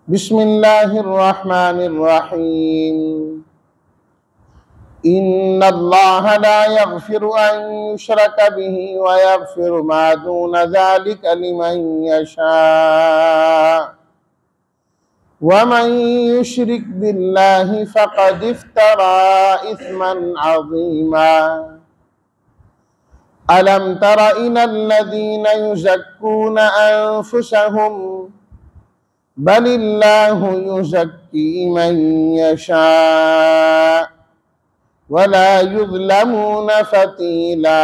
बिस्मिल्लाहिर्रहमानिर्रहीम। इन्नल्लाह ला यग़फ़िरु अन युशरक बिही व यग़फ़िरु मा दून ज़ालिका लिमन यशा व मन युशरिक बिल्लाहि फ़क़द इफ़्तरा इस्मन अज़ीमा। अलम तरा इलल्लज़ीना युज़क्कूना अन्फुसहुम बलिल्लाहु युज़क्की मन यशा वला युज़लमून फ़तीला।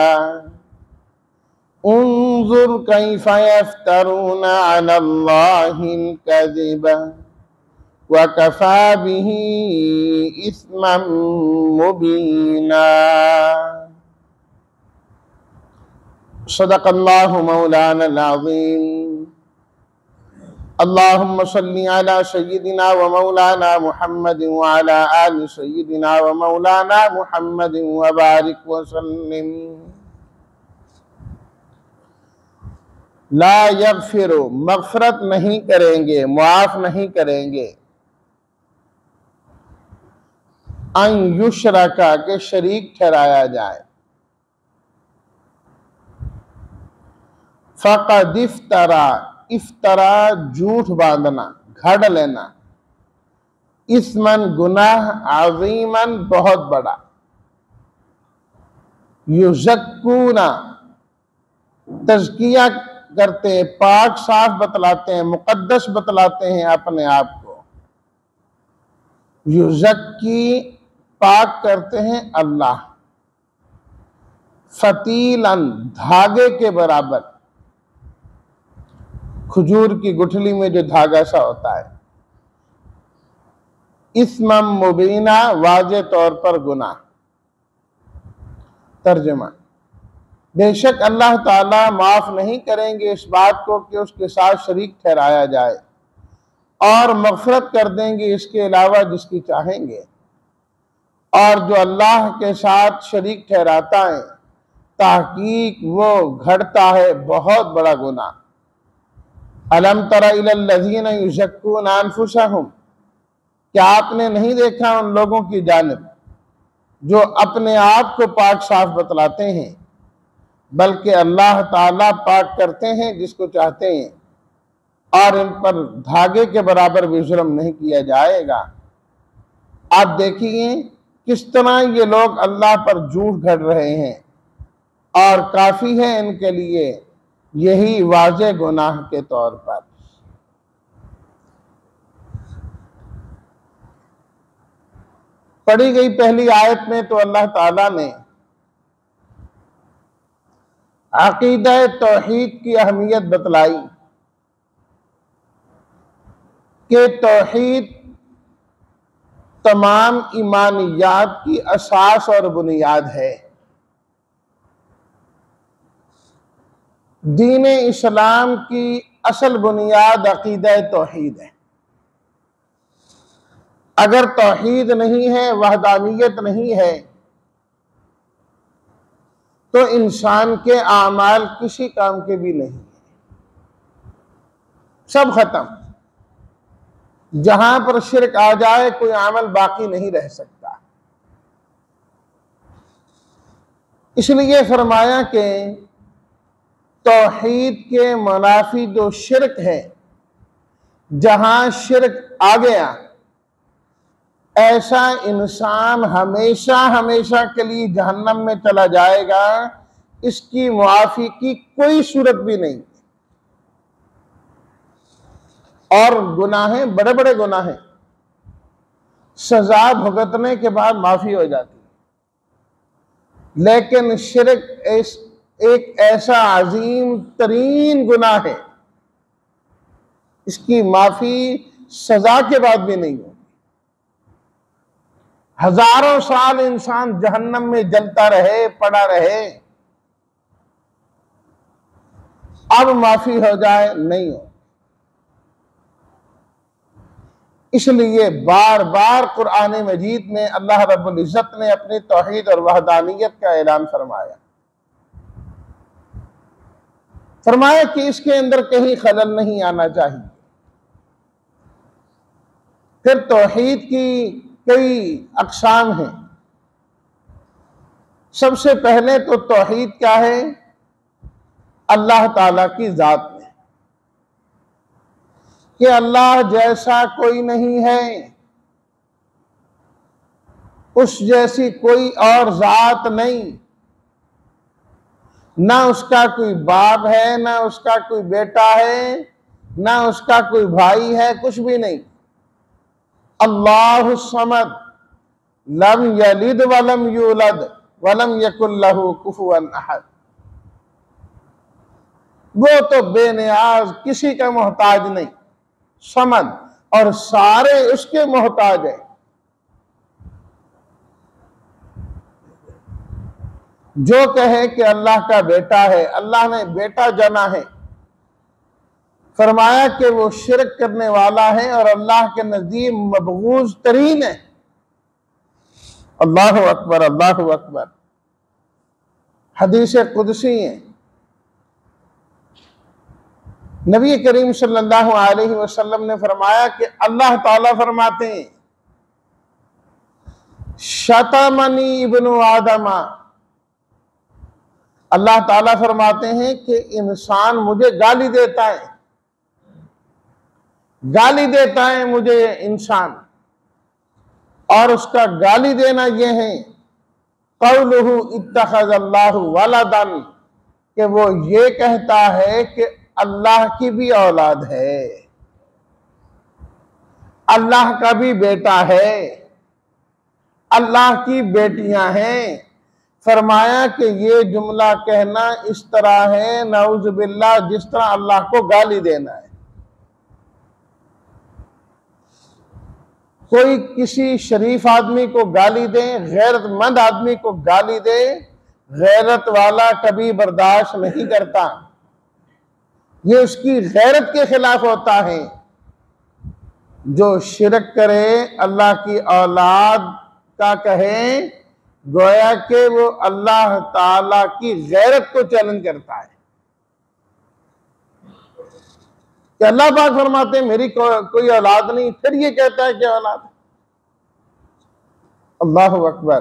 उन्ज़ुर कैफ़ यफ़्तरून अलल्लाहिल कज़िब व कफ़ा बिही इस्मम मुबीना। सदक़ल्लाहु मौलानल अज़ीम। अल्लाहुम्मा सल्लि अला सय्यिदिना व मौलाना मुहम्मद व अला आलि सय्यिदिना व मौलाना मुहम्मद व बारिक व सल्लिम। ला यग़फ़िरु, मग़फ़िरत नहीं करेंगे, मुआफ़ नहीं करेंगे, अन युशरका के शरीक ठहराया जाए, फ़क़द इफ़्तरा, इफ्तरा झूठ बांधना, घड़ लेना, इस्मन गुनाह, अज़ीमन बहुत बड़ा, युज़क्कूना तज़किया करते हैं, पाक साफ बतलाते हैं, मुक़द्दस बतलाते हैं अपने आप को। युज़क्की पाक करते हैं अल्लाह। फ़तीलन धागे के बराबर, खजूर की गुठली में जो धागा सा होता है। इस्मम मुबीना वाज़े तौर पर गुनाह। तर्जुमा, बेशक अल्लाह ताला माफ नहीं करेंगे इस बात को कि उसके साथ शरीक ठहराया जाए, और मग़फ़िरत कर देंगे इसके अलावा जिसकी चाहेंगे। और जो अल्लाह के साथ शरीक ठहराता है, ताहकीक वो घड़ता है बहुत बड़ा गुनाह। अलम तरा इलल्लज़ीना युज़क्कूना अन्फुसहुम, क्या आपने नहीं देखा उन लोगों की जानिब जो अपने आप को पाक साफ बतलाते हैं, बल्कि अल्लाह ताला पाक करते हैं जिसको चाहते हैं, और इन पर धागे के बराबर भी जुल्म नहीं किया जाएगा। आप देखिए किस तरह ये लोग अल्लाह पर झूठ घड़ रहे हैं, और काफी है इनके लिए यही वाज़े गुनाह के तौर पर। पढ़ी गई पहली आयत में तो अल्लाह ताला ने अक़ीदा तौहीद की अहमियत बतलाई कि तौहीद तमाम ईमानियात की असास और बुनियाद है। दीन इस्लाम की असल बुनियाद अक़ीदा तौहीद है। अगर तौहीद नहीं है, वहदानियत नहीं है, तो इंसान के आमाल किसी काम के भी नहीं, सब खत्म। जहां पर शिरक आ जाए कोई अमल बाकी नहीं रह सकता। इसलिए फरमाया कि तौहीद के मुनाफी जो शिरक है, जहां शिरक आ गया ऐसा इंसान हमेशा हमेशा के लिए जहन्नम में चला जाएगा, इसकी मुआफी की कोई सूरत भी नहीं। और गुनाहें बड़े बड़े गुनाहें सजा भुगतने के बाद माफी हो जाती है, लेकिन शिरक एक ऐसा अजीम तरीन गुनाह है, इसकी माफी सजा के बाद भी नहीं होगी। हजारों साल इंसान जहन्नम में जलता रहे, पड़ा रहे, अब माफी हो जाए नहीं हो। इसलिए बार बार कुरान मजीद में अल्लाह रब्बुल इज्जत ने अपनी तौहीद और वहदानियत का ऐलान फरमाया। फरमाया कि इसके अंदर कहीं खलल नहीं आना चाहिए। फिर तौहीद की कई अक़साम हैं। सबसे पहले तो तौहीद क्या है? अल्लाह ताला की ज़ात में, कि अल्लाह जैसा कोई नहीं है, उस जैसी कोई और ज़ात नहीं, ना उसका कोई बाप है, ना उसका कोई बेटा है, ना उसका कोई भाई है, कुछ भी नहीं। अल्लाहु समद, लम यलिद वलम यूलद वलम यकुल लहू कुफुवन अहद। वो तो बेनियाज, किसी का मोहताज नहीं, समद, और सारे उसके मोहताज हैं। जो कहे कि अल्लाह का बेटा है, अल्लाह ने बेटा जना है, फरमाया कि वो शिरक करने वाला है और अल्लाह के नज़दीक मबगूज़ तरीन है। अल्लाहु अकबर, अल्लाहु अकबर। हदीस कुदसी है, नबी करीम सल्लल्लाहु अलैहि वसल्लम ने फरमाया कि अल्लाह ताला फरमाते हैं, शतमनी इब्नु आदमा, अल्लाह ताला फरमाते हैं कि इंसान मुझे गाली देता है, गाली देता है मुझे इंसान, और उसका गाली देना यह है कौलुहु इत्तखज़ल्लाहु वलदन, कि वो ये कहता है कि अल्लाह की भी औलाद है, अल्लाह का भी बेटा है, अल्लाह की बेटियां हैं। फरमाया कि ये जुमला कहना इस तरह है, नऊज़ बिल्लाह, जिस तरह अल्लाह को गाली देना है। कोई किसी शरीफ आदमी को गाली दे, गैरतमंद आदमी को गाली दे, गैरत वाला कभी बर्दाश्त नहीं करता, ये उसकी गैरत के खिलाफ होता है। जो शिरक करे, अल्लाह की औलाद का कहे, गोया कि वो अल्लाह ताला की गैरत को चैलेंज करता है। कि अल्लाह पाक फरमाते हैं मेरी कोई औलाद नहीं, फिर ये कहता है कि औलाद। अल्लाहु अकबर।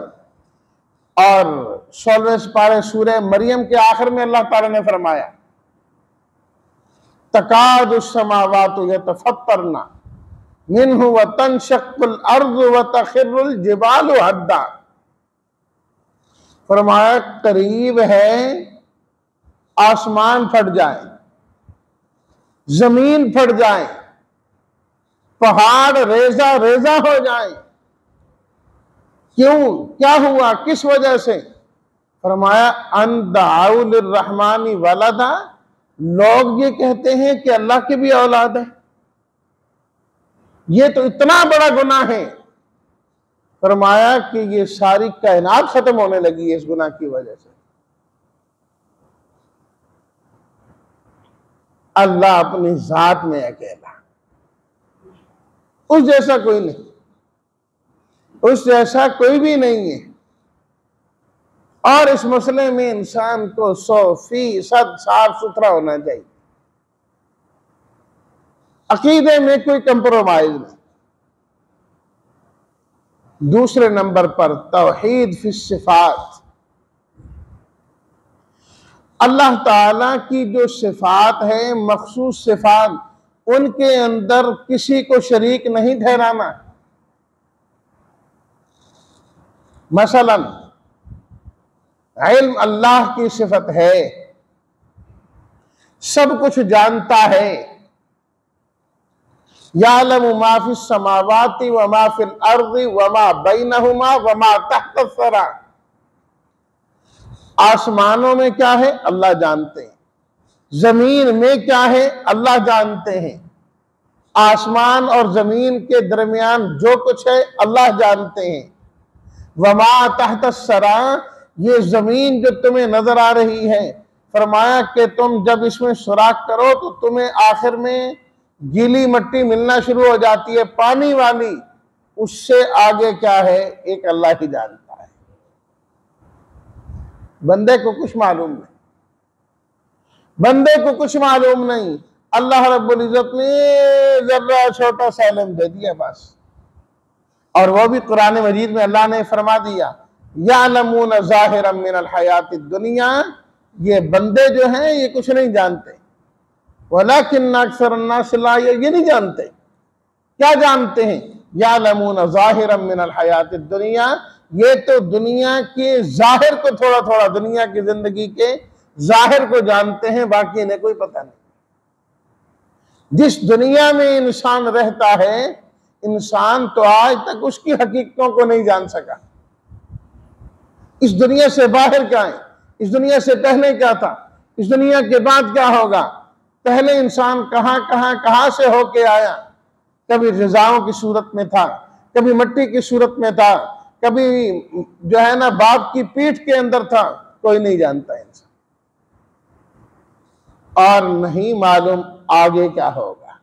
और 16वें पारे सूरह मरियम के आखिर में अल्लाह ताला ने फरमाया, तकादुस समावातु यतफत्तरना मिन्हु व तनशक्कुल अर्ज़ु व तखिर्रुल जिबालु हद्दा। फरमाया करीब है आसमान फट जाए, जमीन फट जाए, पहाड़ रेजा रेजा हो जाए। क्यों? क्या हुआ? किस वजह से? फरमाया अन दअउ लिर्रहमानी वलदा, लोग ये कहते हैं कि अल्लाह की भी औलाद है। ये तो इतना बड़ा गुनाह है। फरमाया कि ये सारी कायनात खत्म होने लगी है इस गुनाह की वजह से। अल्लाह अपनी जात में अकेला, उस जैसा कोई नहीं, उस जैसा कोई भी नहीं है। और इस मसले में इंसान को 100% साफ सुथरा होना चाहिए, अकीदे में कोई कंप्रोमाइज नहीं। दूसरे नंबर पर तौहीद फी सिफात, अल्लाह ताला की जो सिफात है, मखसूस सिफात, उनके अंदर किसी को शरीक नहीं ठहराना। मसलन इल्म अल्लाह की सिफत है, सब कुछ जानता है, यालमु मा फिस समावाति व मा फिल अर्ज़ि व मा बैनहुमा व मा तहत सरा। आसमानों में क्या है अल्लाह जानते हैं, जमीन में क्या है अल्लाह जानते हैं, आसमान और जमीन के दरमियान जो कुछ है अल्लाह जानते हैं। व मा तहत सरा, ये जमीन जो तुम्हें नजर आ रही है, फरमाया कि तुम जब इसमें सुराख करो तो तुम्हें आखिर में गीली मिट्टी मिलना शुरू हो जाती है, पानी वाली। उससे आगे क्या है एक अल्लाह ही जानता है, बंदे को कुछ मालूम नहीं, बंदे को कुछ मालूम नहीं। अल्लाह रब्बुल इज्जत ने जरा छोटा सा इल्म दे दिया बस, और वो भी कुरान मजीद में अल्लाह ने फरमा दिया, यअलमून ज़ाहिरम मिनल हयातिद दुनिया, ये बंदे जो हैं ये कुछ नहीं जानते, वलाकिन अक्सरन्नास ला, ये नहीं जानते। क्या जानते हैं? यअलमून ज़ाहिरम मिनल हयातिद दुनिया, ये तो दुनिया के जाहिर को, थोड़ा थोड़ा दुनिया की जिंदगी के जाहिर को जानते हैं, बाकी इन्हें कोई पता नहीं। जिस दुनिया में इंसान रहता है, इंसान तो आज तक उसकी हकीकतों को नहीं जान सका। इस दुनिया से बाहर क्या है, इस दुनिया से पहले क्या था, इस दुनिया के बाद क्या होगा, पहले इंसान कहां से होके आया। कभी ग़िज़ाओं की सूरत में था, कभी मिट्टी की सूरत में था, कभी जो है ना बाप की पीठ के अंदर था, कोई नहीं जानता इंसान, और नहीं मालूम आगे क्या होगा,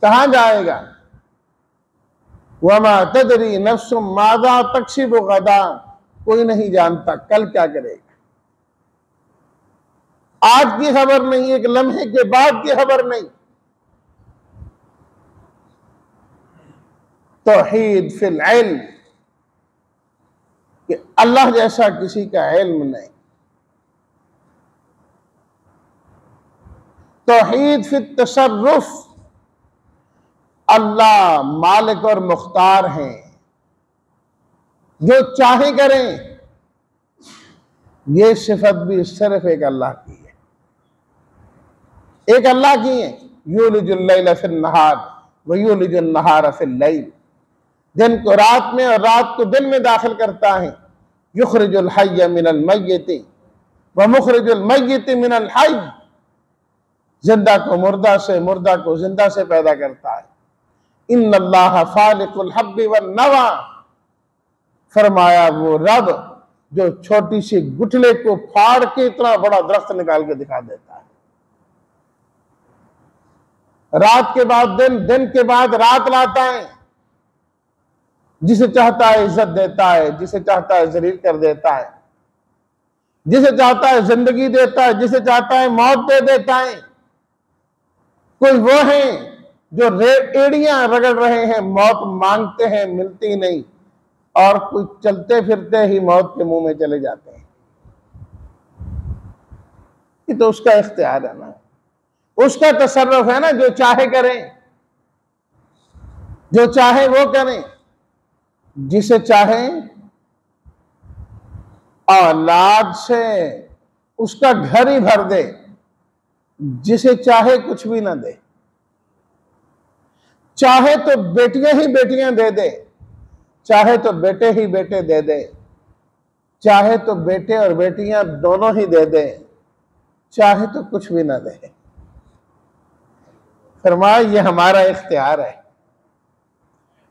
कहां जाएगा। वमा तदरी नफ्सुम माज़ा तक्सिबु गदा, कोई नहीं जानता कल क्या करेगा। आज की खबर नहीं, एक लम्हे के बाद की खबर नहीं। तौहीद फिल इल्म, कि अल्लाह जैसा किसी का इल्म नहीं। तौहीद फिल तसर्रुफ, अल्लाह मालिक और मुख्तार हैं, जो चाहे करें। ये सिफत भी सिर्फ एक अल्लाह की है, एक अल्लाह की है। यूलिजुल लैल फिल नहार व यूलिजुन नहार फिल लैल, दिन को रात में और रात को दिन में दाखिल करता है। युखरिजुल हय्य मिनल मय्यति व मुखरिजुल मय्यति मिनल हय्य, जिंदा को मुर्दा से, मुर्दा को जिंदा से पैदा करता है। इन्नल्लाह फालिकुल हब्बि वन नवा, फरमाया वो रब जो छोटी सी गुठले को फाड़ के इतना बड़ा दरख्त निकाल के दिखा देता है। रात के बाद दिन, दिन के बाद रात लाता है। जिसे चाहता है इज्जत देता है, जिसे चाहता है जलील कर देता है, जिसे चाहता है जिंदगी देता है, जिसे चाहता है मौत दे देता है। कोई वो है जो एड़ियां रगड़ रहे हैं, मौत मांगते हैं, मिलती नहीं, और कुछ चलते फिरते ही मौत के मुंह में चले जाते हैं। ये तो उसका इख्तियार है ना, उसका तसर्रुफ है ना, जो चाहे करें, जो चाहे वो करें। जिसे चाहे औलाद से उसका घर ही भर दे, जिसे चाहे कुछ भी ना दे। चाहे तो बेटियां ही बेटियां दे दे, चाहे तो बेटे ही बेटे दे दे, चाहे तो बेटे और बेटियां दोनों ही दे दे, चाहे तो कुछ भी ना दे। फरमाया ये हमारा इख्तियार है।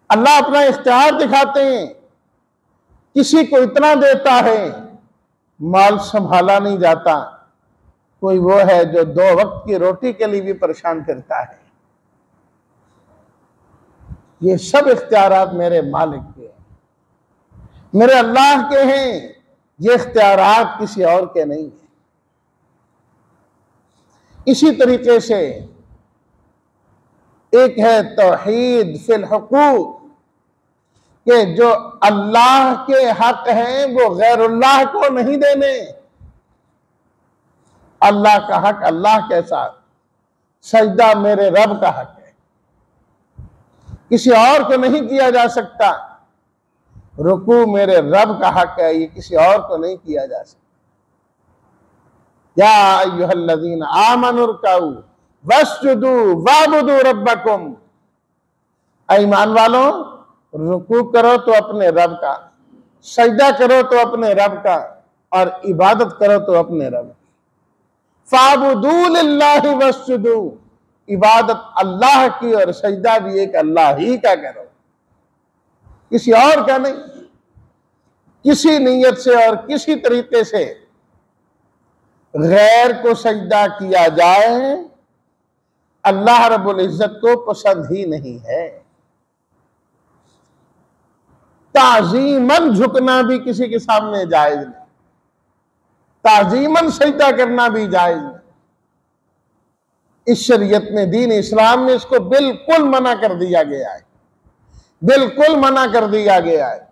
अल्लाह अपना इख्तियार दिखाते हैं। किसी को इतना देता है माल संभाला नहीं जाता। कोई वो है जो 2 वक्त की रोटी के लिए भी परेशान फिरता है। ये सब इख्तियारात मेरे मालिक के हैं, मेरे अल्लाह के हैं। ये इख्तियारात किसी और के नहीं है। इसी तरीके से एक है तौहीद फिल हुकूक, कि जो अल्लाह के हक हैं वो गैरुल्लाह को नहीं देने। अल्लाह का हक अल्लाह के साथ, सजदा मेरे रब का हक है, किसी और को नहीं किया जा सकता। रुकू मेरे रब का हक है, ये किसी और को नहीं किया जा सकता। या अय्युहल्लज़ीना आमनू रुकऊ वस्जुदू वाबुदू रब्बकुम, ईमान वालों रुकू करो तो अपने रब का, सजदा करो तो अपने रब का, और इबादत करो तो अपने रब की। फाबुदू लिल्लाहि वस्जुदू, इबादत अल्लाह की और सजदा भी एक अल्लाह ही का करो, किसी और का नहीं। किसी नीयत से और किसी तरीके से गैर को सजदा किया जाए अल्लाह रब्बुल इज्जत को पसंद ही नहीं है। ताजीमन झुकना भी किसी के सामने जायज नहीं, ताजीमन सजदा करना भी जायज नहीं। इस शरीयत में, दीन इस्लाम में इसको बिल्कुल मना कर दिया गया है। बिल्कुल मना कर दिया गया है।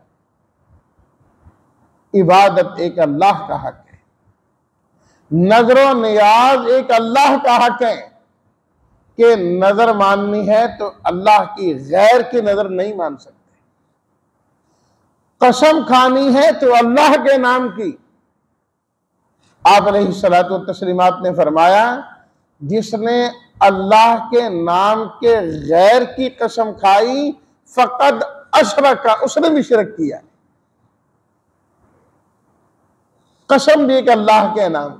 इबादत एक अल्लाह का हक है, नजरो नियाज एक अल्लाह का हक है कि नजर माननी है तो अल्लाह की, गैर की नजर नहीं मान सकते। कसम खानी है तो अल्लाह के नाम की। आप अलैहिस्सलातु तस्लीमात ने फरमाया, जिसने अल्लाह के नाम के गैर की कसम खाई फकद अशरका, उसने भी शिरक किया। कसम भी एक अल्लाह के नाम।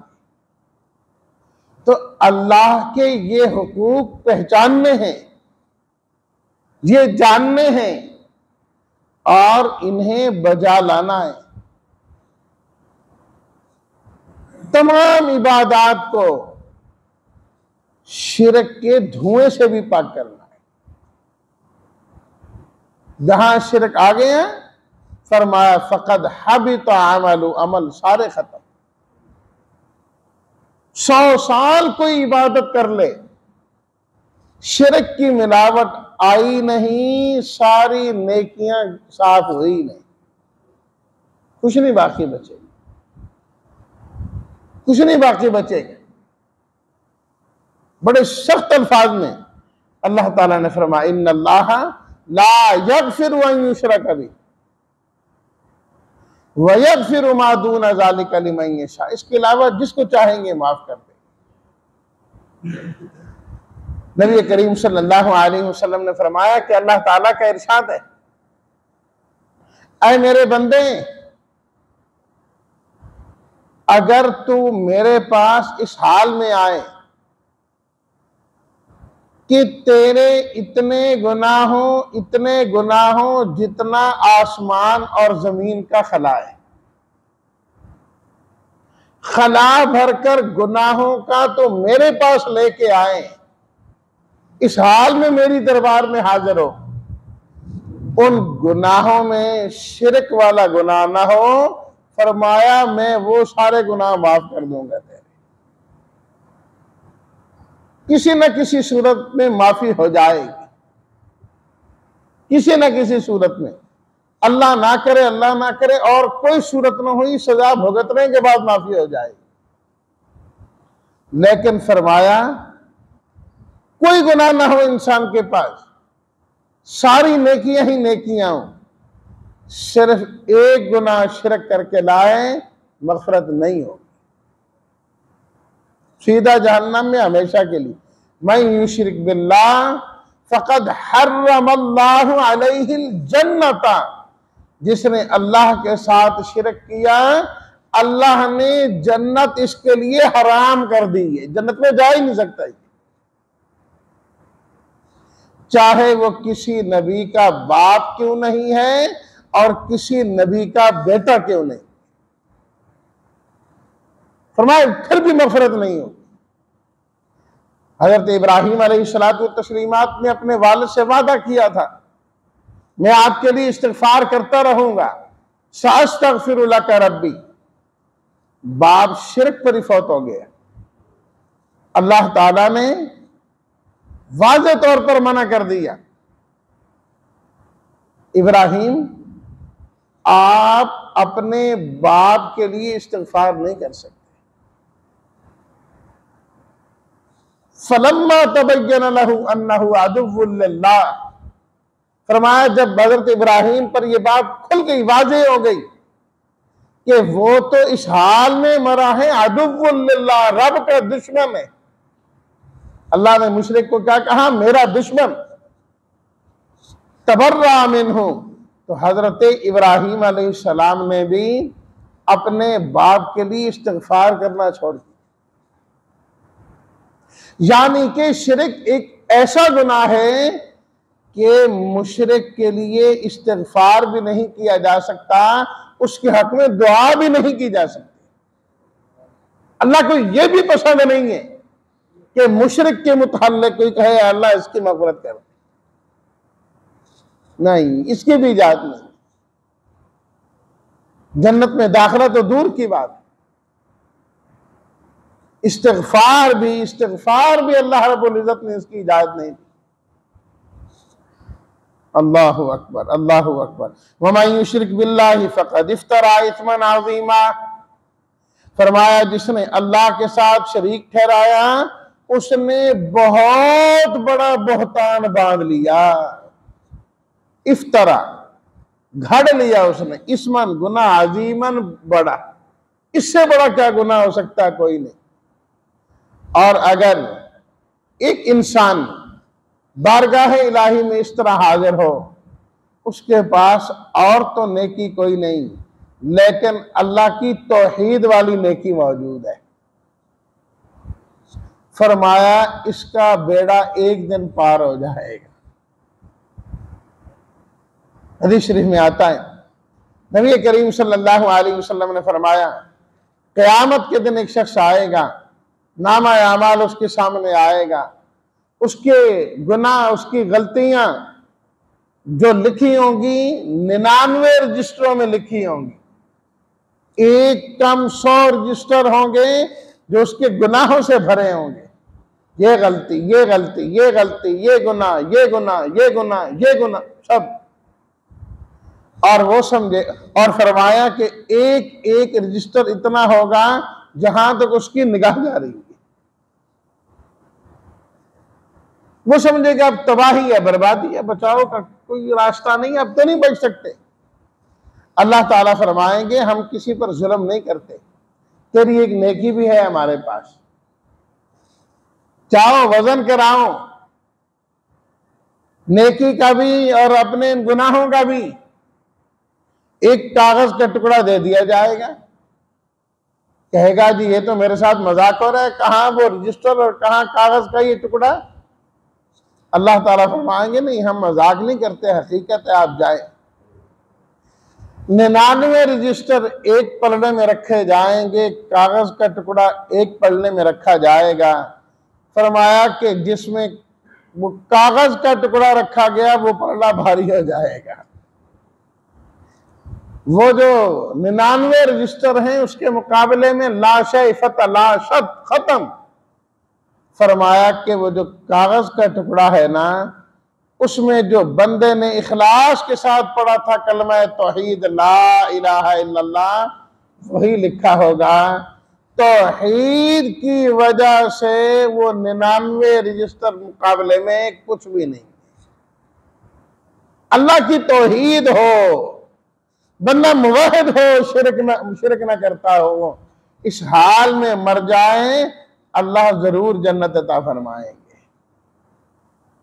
तो अल्लाह के ये हुकूक पहचानने हैं, ये जानने हैं और इन्हें बजा लाना है। तमाम इबादात को शिरक के धुएं से भी पाक करना है। जहां शिरक आ गए हैं, फरमाया फकद हबित अमलु, अमल सारे खत्म। 100 साल कोई इबादत कर ले, शिरक की मिलावट आई नहीं, सारी नेकियां साफ हुई नहीं, कुछ नहीं बाकी बचेगा, कुछ नहीं बाकी बचेगा। बड़े सख्त अल्फाज में अल्लाह ताला ने फरमाया, इन्नल्लाह ला यगफिरु अन युशरक बिही व यगफिरु मा दून ज़ालिका लिमन यशा, इसके अलावा जिसको चाहेंगे माफ कर देंगे। नबी करीम सल्लल्लाहु अलैहि वसल्लम ने फरमाया कि अल्लाह ताला का इरशाद है, ऐ मेरे बंदे, अगर तू मेरे पास इस हाल में आए कि तेरे इतने गुनाहों जितना आसमान और जमीन का खला है, खला भरकर गुनाहों का तो मेरे पास लेके आए, इस हाल में मेरी दरबार में हाजिर हो, उन गुनाहों में शिरक वाला गुनाह ना हो, फरमाया मैं वो सारे गुनाह माफ कर दूंगा तेरे। किसी न किसी सूरत में माफी हो जाएगी, किसी न किसी सूरत में। अल्लाह ना करे और कोई सूरत न हुई, सजा भुगतने के बाद माफी हो जाएगी। लेकिन फरमाया कोई गुनाह ना हो इंसान के पास, सारी नेकियां ही नेकियां हो, सिर्फ एक गुनाह शिरक करके लाए, मग़फ़िरत नहीं हो, सीधा जहन्नम में हमेशा के लिए। मन युश्रिक बिल्लाह फक़द हर्रमल्लाहु अलैहिल जन्नता, जिसने अल्लाह के साथ शिरक किया, अल्लाह ने जन्नत इसके लिए हराम कर दी है, जन्नत में जा ही नहीं सकता। चाहे वो किसी नबी का बाप क्यों नहीं है और किसी नबी का बेटा क्यों नहीं, फरमाए फिर भी मग़फ़िरत नहीं हो। हज़रत इब्राहीम अलैहिस्सलातु तस्लीमात ने अपने वालिद से वादा किया था, मैं आपके लिए इस्तिग़फ़ार करता रहूंगा, साअस्तग़फ़िरु लका रब्बी। बाप शिरक पर ही फौत हो गया। अल्लाह ताला ने वाज़े तौर पर मना कर दिया, इब्राहीम आप अपने बाप के लिए इस्तिग़फ़ार नहीं कर सकते। फलम्मा तबय्यन लहू अन्नहु अदुव्वुन लिल्लाह, फरमाया जब हज़रत इब्राहीम पर यह बात खुल गई, वाज़े हो गई कि वो तो इस हाल में मरा है अदुव्वुन लिल्लाह, रब का दुश्मन है। अल्लाह ने मुशरिक को क्या कहा, मेरा दुश्मन। तबर्रा मिन्हु, तो हजरत इब्राहीम अलैहिस्सलाम ने भी अपने बाप के लिए इस्तिग़फ़ार करना छोड़ दिया। यानी कि शिरक एक ऐसा गुनाह है कि मुशरिक के लिए इस्तिग़फ़ार भी नहीं किया जा सकता, उसके हक में दुआ भी नहीं की जा सकती। अल्लाह को यह भी पसंद नहीं है कि मुशरिक के मुतअल्लिक़ कोई कहे अल्लाह इसकी मग़फ़िरत कर, नहीं, इसकी भी इजाज़त नहीं। जन्नत में दाखिला तो दूर की बात, इस्तिग़फ़ार भी अल्लाह रब्बुल इज़्ज़त ने इसकी इजाज़त नहीं दी। अल्लाहु अकबर, अल्लाहु अकबर। वमन युश्रिक बिल्लाहि फक़द इफ्तरा इस्मन अज़ीमा। फरमाया जिसने अल्लाह के साथ शरीक ठहराया उसने बहुत बड़ा बहतान बांध लिया। इफ्तरा घड़ लिया उसने, इस्मन गुना, अजीमन बड़ा, इससे बड़ा क्या गुना हो सकता है? कोई नहीं। और अगर एक इंसान बारगाह इलाही में इस तरह हाजिर हो, उसके पास और तो नेकी कोई नहीं, लेकिन अल्लाह की तौहीद वाली नेकी मौजूद है। फरमाया इसका बेड़ा एक दिन पार हो जाएगा। हदीस शरीफ में आता है, नबी करीम सल्लल्लाहु अलैहि वसल्लम ने फरमाया क़यामत के दिन एक शख्स आएगा, नामा अमाल उसके सामने आएगा, उसके गुनाह, उसकी गलतियां जो लिखी होंगी 99 रजिस्टरों में लिखी होंगी, एक कम 100 रजिस्टर होंगे जो उसके गुनाहों से भरे होंगे। ये गलती, ये गलती, ये गलती, ये गुनाह, ये गुनाह, ये गुनाह, ये गुनाह, सब। और वो समझे, और फरमाया कि एक एक रजिस्टर इतना होगा जहां तक उसकी निगाह जा रही है। वो समझेगा अब तबाही है, बर्बादी है, बचाव का कोई रास्ता नहीं, अब तो नहीं बच सकते। अल्लाह ताला फरमाएंगे हम किसी पर जुल्म नहीं करते, तेरी एक नेकी भी है हमारे पास, चाहो वजन कराओ नेकी का भी और अपने गुनाहों का भी। एक कागज का टुकड़ा दे दिया जाएगा, कहेगा जी ये तो मेरे साथ मजाक हो रहा है, कहां वो रजिस्टर और कहां कागज का ये टुकड़ा? अल्लाह ताला फरमाएंगे नहीं, हम मजाक नहीं करते, हकीकत है, आप जाए। 99 रजिस्टर एक पलड़े में रखे जाएंगे, कागज का टुकड़ा एक पलड़े में रखा जाएगा। फरमाया कि जिसमें वो कागज का टुकड़ा रखा गया वो पलड़ा भारी हो जाएगा। वो जो 99 रजिस्टर हैं उसके मुकाबले में लाशे फतह, लाशत खत्म। फरमाया कि वो जो कागज का टुकड़ा है ना, उसमें जो बंदे ने इखलास के साथ पढ़ा था कलमा तौहीद ला इलाहा इल्लल्लाह, वही लिखा होगा। तौहीद की वजह से वो 99 रजिस्टर मुकाबले में कुछ भी नहीं। अल्लाह की तौहीद हो, बंदा मुवहिद हो, शिरक ना करता हो, इस हाल में मर जाए, अल्लाह जरूर जन्नत अता फरमाएंगे,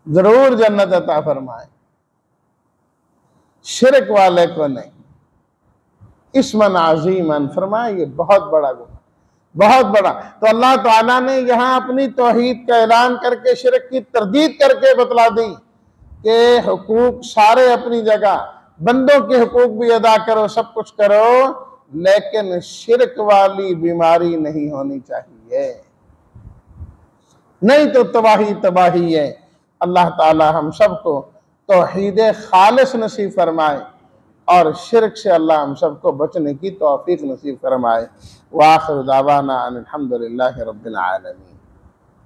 जरूर जन्नत अता फरमाए। शिरक वाले को नहीं। इस्मन अज़ीमन, फरमाए ये बहुत बड़ा गुनाह, बहुत बड़ा। तो अल्लाह ताला ने यहां अपनी तौहीद का ऐलान करके शिरक की तरदीद करके बतला दी कि हुकूक सारे अपनी जगह, बंदों के हुकूक भी अदा करो, सब कुछ करो, लेकिन शिरक वाली बीमारी नहीं होनी चाहिए, नहीं तो तबाही तबाही है। अल्लाह ताला हम सबको तौहीद खालिस नसीब फरमाए और शिरक से अल्लाह हम सबको बचने की तौफीक नसीब फरमाए। व आखिर दावाना अनिल हम्दुलिल्लाहि रब्बिल आलमीन।